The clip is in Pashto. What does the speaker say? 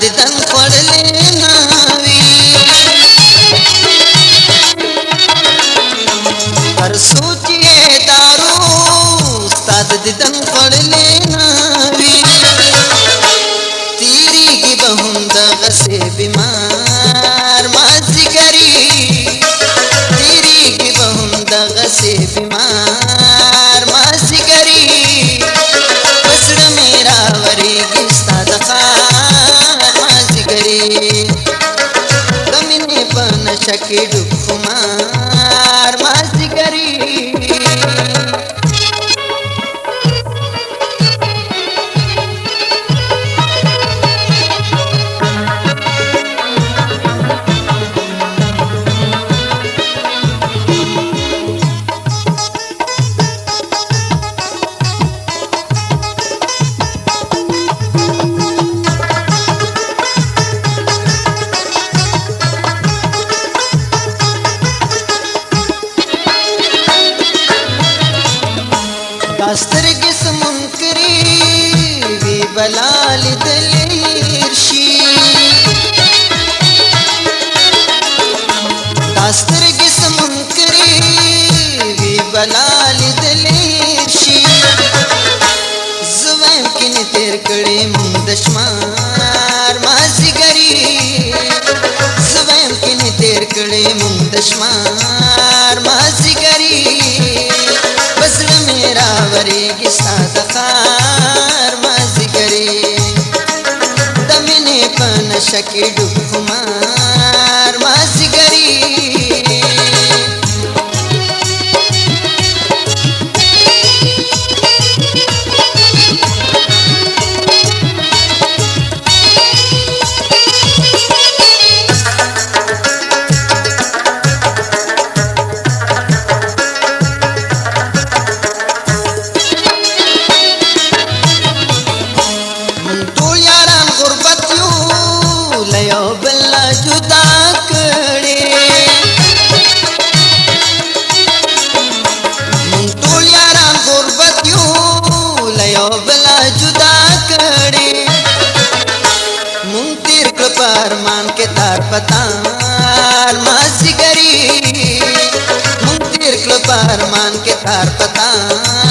دیدن خوړلې ناوي هر سوچ یې دارو ستا د دیدن خوړلې ناوي تیریږي به هم دغسې بیمار مازدیګري تیریږي به هم دغسې بیمار مازدیګري په زړه مې راورېږي ستا د ښار مازدیګري د مینې په نشه کې ډوب خمار مازدیګري سترګې سمنکري وی بلا لیدلې شي دا سترګې سمنکري وی بلا لیدلې شي زه وایم کینې تېر کړې مونږ د شمار مازدیګري زه وایم کینې تېر کړې مونږ د شمار مازدیګري راورېږي ستا د ښار مازدیګري د مینې په نشه کې ډوب خمار مازدیګري ارمان के तार पतार मौज करी मुंह तीर क्लो मान के तार पतार